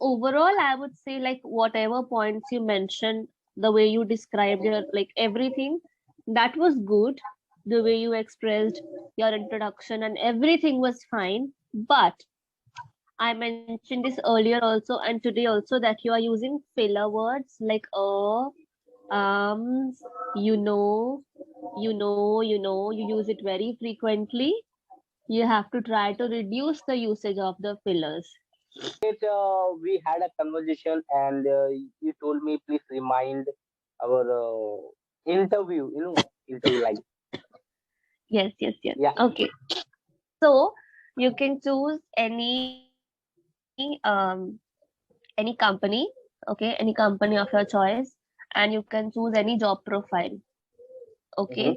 overall, I would say like whatever points you mentioned, the way you described your like everything, that was good. The way you expressed your introduction and everything was fine. But I mentioned this earlier also and today also that you are using filler words like um, you know, you use it very frequently. You have to try to reduce the usage of the fillers. We had a conversation, and you told me please remind our interview. Interview like Yes, yes, yes. yeah. Okay. So you can choose any company, okay, any company of your choice, and you can choose any job profile, okay. Hmm.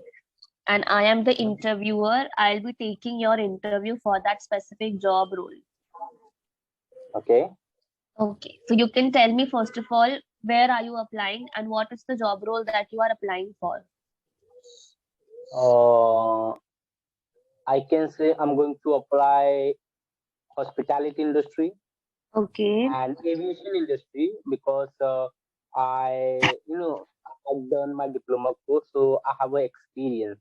And I am the interviewer. I'll be taking your interview for that specific job role. Okay. Okay. So you can tell me first of all, where are you applying and what is the job role that you are applying for? Uh, I can say I'm going to apply hospitality industry Okay. and aviation industry because I've done my diploma course, so I have a experience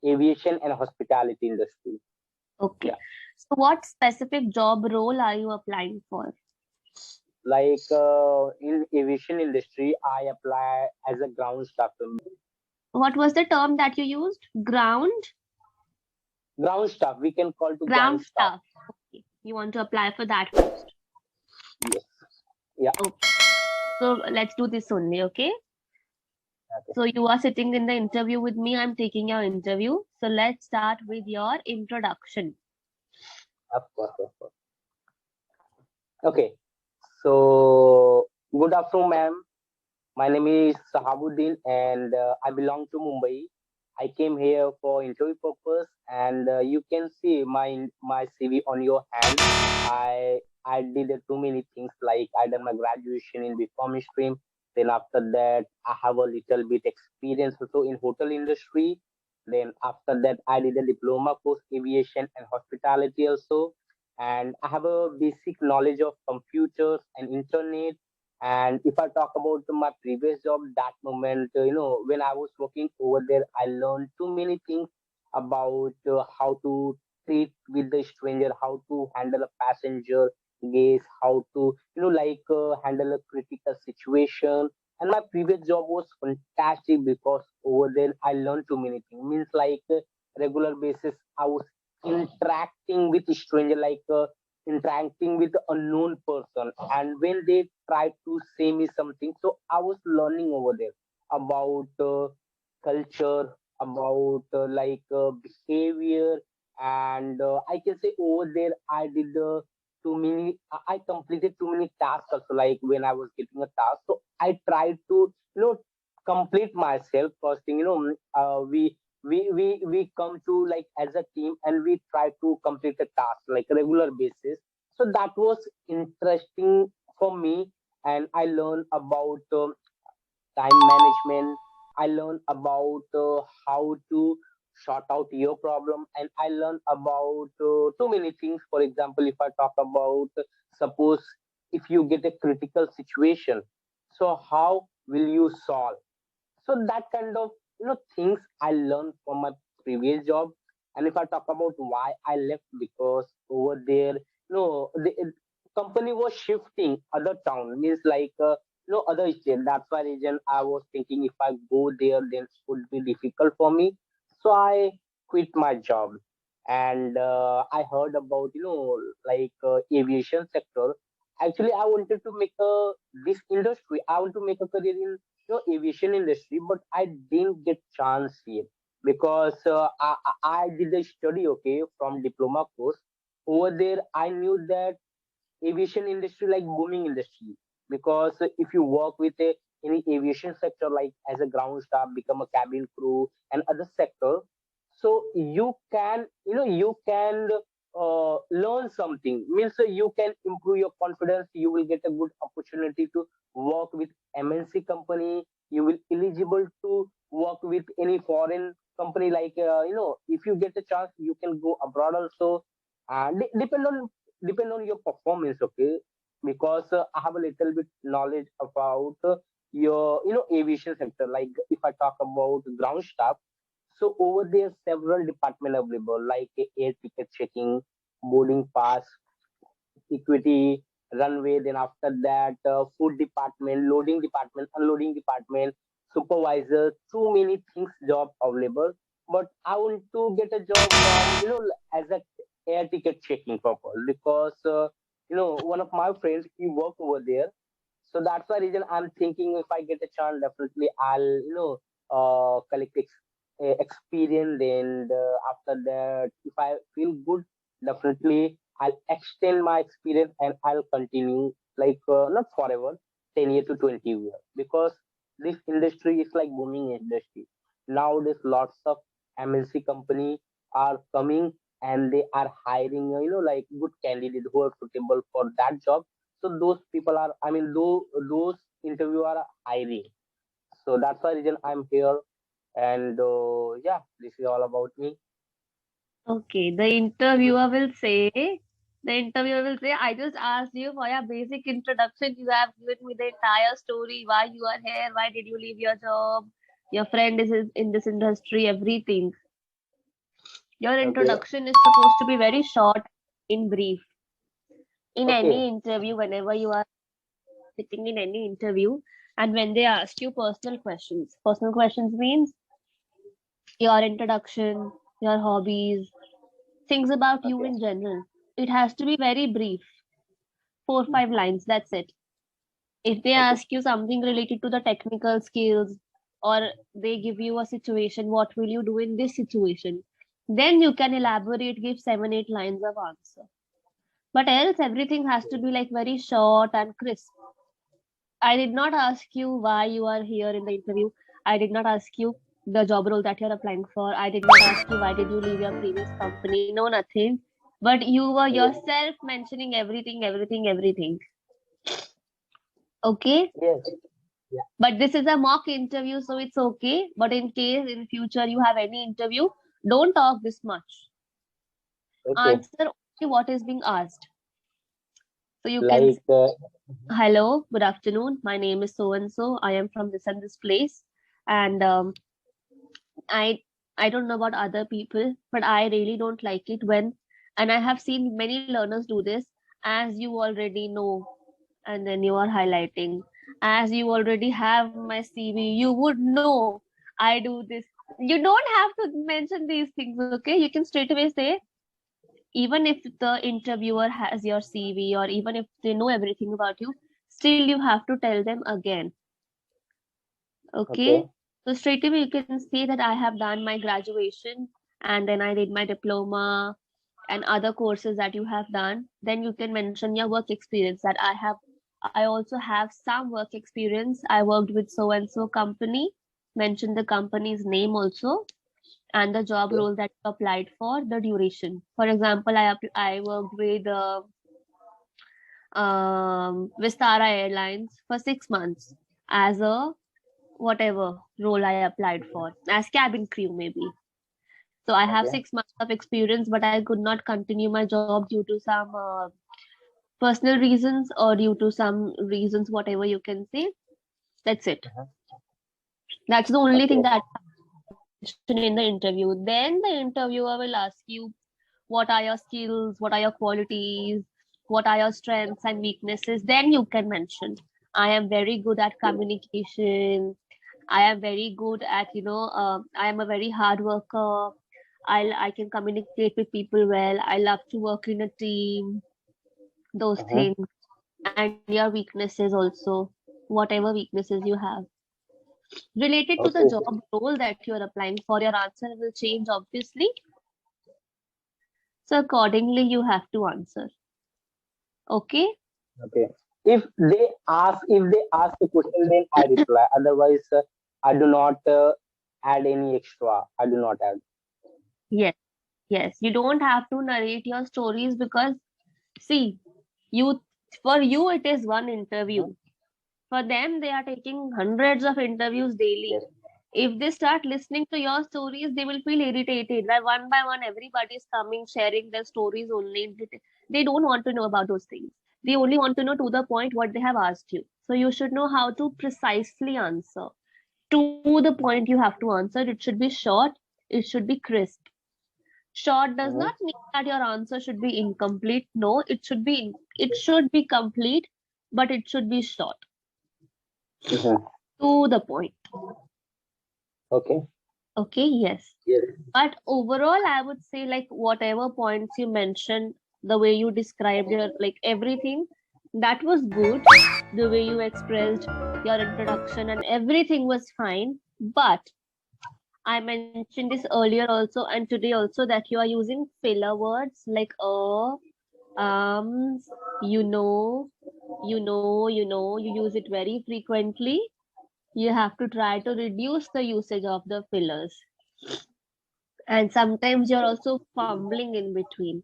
aviation and hospitality industry. Okay. Yeah, So what specific job role are you applying for? like in aviation industry, I apply as a ground staff. What was the term that you used? Ground staff, we can call to ground Ground staff. staff. Okay. You want to apply for that first. Yes. Yeah. Okay. So let's do this only, okay? Okay. So you are sitting in the interview with me. I'm taking your interview. So let's start with your introduction. Of course. Of course. Okay. So good afternoon, ma'am. My name is Sahabuddin, and I belong to Mumbai. I came here for interview purpose, and you can see my CV on your hand. I did too many things. Like I done my graduation in BCom stream. Then after that, I have a little bit experience also in hotel industry. Then after that, I did a diploma course aviation and hospitality also. And I have a basic knowledge of computers and internet. And if I talk about my previous job, that moment, when I was working over there, I learned too many things about how to treat with the stranger, how to handle a passenger, guest, how to, handle a critical situation. And my previous job was fantastic because over there I learned too many things. Means like regular basis, I was interacting with stranger, interacting with unknown person, and when they try to say me something, so I was learning over there about culture, about behavior. And I can say over there I did too many I completed too many tasks also. Like when I was getting a task, so I tried to complete myself. First thing, we come to like as a team, and we try to complete a task like regular basis. So that was interesting for me, and I learned about time management. I learned about how to sort out your problem, and I learned about too many things. For example, if I talk about suppose if you get a critical situation, so how will you solve? So that kind of things I learned from my previous job. And if I talk about why I left, because over there, the company was shifting other town, means like other state. That's why reason I was thinking if I go there, then it would be difficult for me. So I quit my job. And I heard about aviation sector. Actually, I wanted to make a this industry. I want to make a career in aviation industry, but I didn't get chance yet because I did a study, okay, from diploma course. Over there I knew that aviation industry like booming industry, because if you work with any aviation sector, like as a ground staff, become a cabin crew and other sector, so you can learn something. Means you can improve your confidence, you will get a good opportunity to work with MNC company, you will eligible to work with any foreign company. Like if you get a chance, you can go abroad also. Depend on your performance, okay. because I have a little bit knowledge about your aviation sector. Like if I talk about ground staff, so over there several department available like air ticket checking, boarding pass, security, runway. Then after that, food department, loading department, unloading department, supervisor. Too many things job available. But I want to get a job from as a air ticket checking purpose because one of my friends he work over there, so that's the reason I'm thinking if I get a chance, definitely I'll collect experience, and after that, if I feel good, definitely I'll extend my experience and I'll continue like not forever, 10 years to 20 years, because this industry is like booming industry. Nowadays, lots of MNC company are coming and they are hiring like good candidates who are suitable for that job, so those people are, I mean, those interview are hiring. So that's the reason I'm here. And yeah, this is all about me. Okay, the interviewer will say, I just asked you for your basic introduction. You have given me the entire story, why you are here, why did you leave your job, your friend is in this industry, everything. Your Okay. introduction is supposed to be very short, in brief. In Okay. any interview, whenever you are sitting in any interview, and when they ask you personal questions means your introduction, your hobbies, things about you Okay. in general. It has to be very brief, 4 5 lines, that's it. If they Okay. ask you something related to the technical skills, or they give you a situation, what will you do in this situation? Then you can elaborate, give 7 8 lines of answer. But else, everything has to be like very short and crisp. I did not ask you why you are here in the interview. I did not ask you the job role that you're applying for. I did not ask you why did you leave your previous company. No, nothing. But you were Yes. yourself mentioning everything, everything, everything. Okay? Yes. Yeah. But this is a mock interview, so it's okay. But in case in future you have any interview, don't talk this much. Okay. Answer only what is being asked. So you can say, Like hello, good afternoon. My name is so and so. I am from this and this place. And I I don't know about other people, but I really don't like it when, and I have seen many learners do this, as you already know, and then you are highlighting, as you already have my CV, you would know I do this. You don't have to mention these things, okay? You can straight away say, even if the interviewer has your CV or even if they know everything about you, still you have to tell them again. okay. Okay, so straight away you can say that I have done my graduation and then I did my diploma and other courses that you have done. Then you can mention your work experience that I also have some work experience. I worked with so and so company. Mention the company's name also and the job Okay. role that you applied for, the duration. For example, I worked with Vistara Airlines for 6 months as a whatever role I applied for, as cabin crew maybe. So I have Okay. 6 months of experience, but I could not continue my job due to some personal reasons or due to some reasons, whatever you can say. That's it. Uh-huh. That's the only thing Okay. that mention in the interview. Then the interviewer will ask you, what are your skills, what are your qualities, what are your strengths and weaknesses. Then you can mention, I am very good at communication. I am very good at, I am a very hard worker. I can communicate with people well. I love to work in a team. Those Uh-huh. things, and your weaknesses also, whatever weaknesses you have related to the Okay. job role that you're applying for. Your answer will change, obviously. So accordingly, you have to answer. Okay. Okay. If they ask a question, then I reply. Otherwise, I do not add any extra. I do not add. Yes. Yes. You don't have to narrate your stories because, see, you for you it is one Uh-huh. interview. For them, they are taking hundreds of interviews daily. Yes. If they start listening to your stories, they will feel irritated. That one by one, everybody is coming, sharing their stories only. They don't want to know about those things. They only want to know to the point what they have asked you. So you should know how to precisely answer. To the point you have to answer. It should be short. It should be crisp. Short does Mm-hmm. not mean that your answer should be incomplete. No, it should be complete, but it should be short. Mm-hmm. To the point. Okay. Okay, yes. Yes. But overall, I would say like whatever points you mentioned, the way you described your like everything, that was good. The way you expressed your introduction and everything was fine. But I mentioned this earlier also and today also that you are using filler words like um, you know, you use it very frequently. You have to try to reduce the usage of the fillers. And sometimes you're also fumbling in between.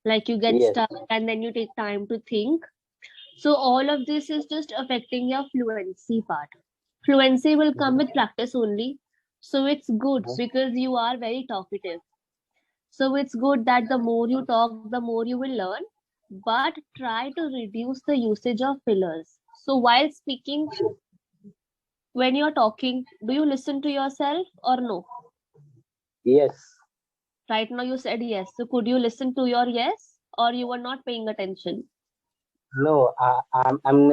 Like you get Yes. stuck and then you take time to think. So all of this is just affecting your fluency part. Fluency will come with Mm-hmm. practice only. So it's good Mm-hmm. because you are very talkative. So it's good that the more you talk, the more you will learn. But try to reduce the usage of fillers. So while speaking, when you're talking, do you listen to yourself or no? Yes. Right now you said yes. So could you listen to your yes or you were not paying attention? No, I'm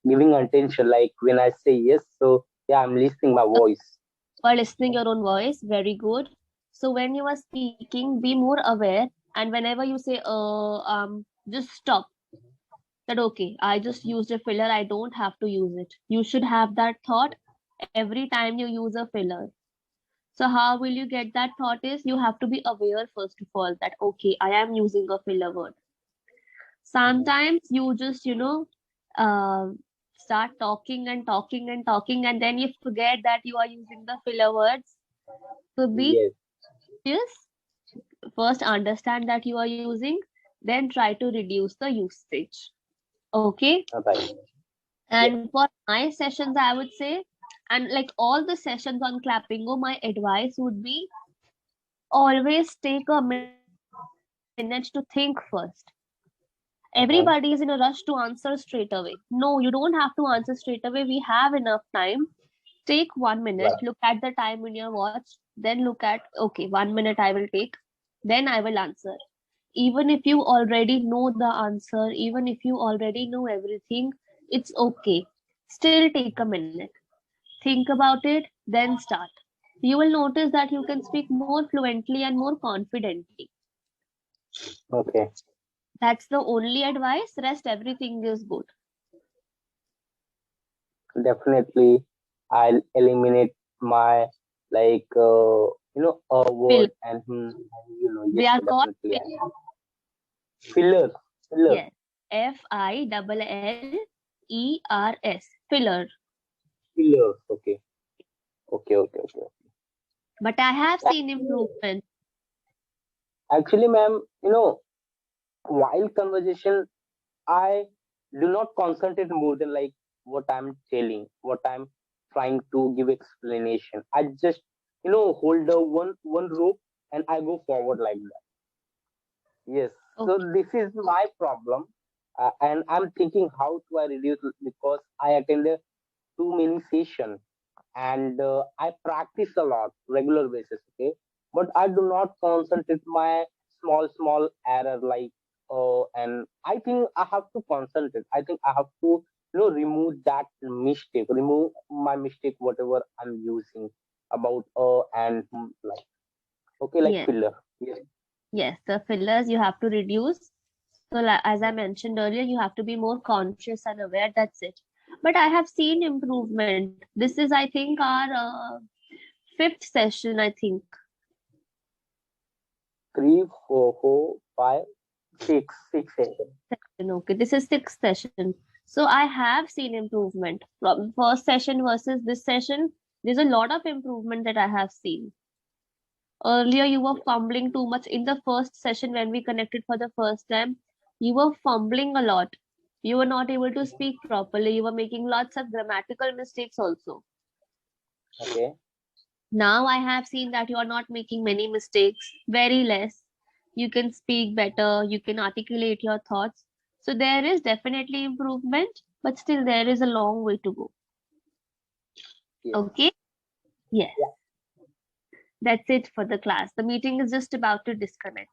giving attention. Like when I say yes, so yeah, I'm listening my voice. You are listening your own voice. Very good. So when you are speaking, be more aware and whenever you say just stop. That okay, I just used a filler, I don't have to use it. You should have that thought every time you use a filler. So how will you get that thought is you have to be aware first of all that okay, I am using a filler word. Mm-hmm. Sometimes you just uh, start talking and talking and talking and then you forget that you are using the filler words. So be Yes. conscious, first understand that you are using, then try to reduce the usage. Okay. Right. Yes. And for my sessions I would say, and like all the sessions on Clapingo, my advice would be always take a minute to think first. Everybody is in a Uh-huh. rush to answer straight away. No, you don't have to answer straight away. We have enough time. Take 1 minute, Right. look at the time in your watch, then look at, okay, 1 minute I will take, then I will answer. Even if you already know the answer, even if you already know everything, it's okay. Still take a minute. Think about it, then start. You will notice that you can speak more fluently and more confidently. Okay. That's the only advice. Rest everything is good. Definitely, I'll eliminate my like a Fill. word and They yes, are called definitely. fill. Filler. Filler. Yes. Fillers. Filler. Filler. Okay. Okay. Okay. Okay. But I have seen Actually, improvement. actually, ma'am, while conversation, I do not concentrate more than like what I'm telling, what I'm trying to give explanation. I just hold the one rope and I go forward like that. Yes. So Okay. this is my problem, and I'm thinking how do I reduce it because I attended too many sessions and I practice a lot regular basis. Okay, but I do not concentrate my small error like and I think I have to concentrate. I think I have to remove that mistake, remove my mistake, whatever I'm using about and like okay like Yes. filler. Yes. Yes. The fillers you have to reduce. So, as I mentioned earlier, you have to be more conscious and aware. That's it. But I have seen improvement. This is, I think, our fifth session. I think Three, four, four, five, six seconds. session. Okay, this is sixth session. So I have seen improvement from first session versus this session. There's a lot of improvement that I have seen. Earlier, you were fumbling too much in the first session when we connected for the first time. You were fumbling a lot. You were not able to speak properly. You were making lots of grammatical mistakes also. Okay. Now I have seen that you are not making many mistakes, very less. You can speak better, you can articulate your thoughts. So there is definitely improvement, but still there is a long way to go. Yes. Okay? Yes. Yeah. That's it for the class. The meeting is just about to disconnect.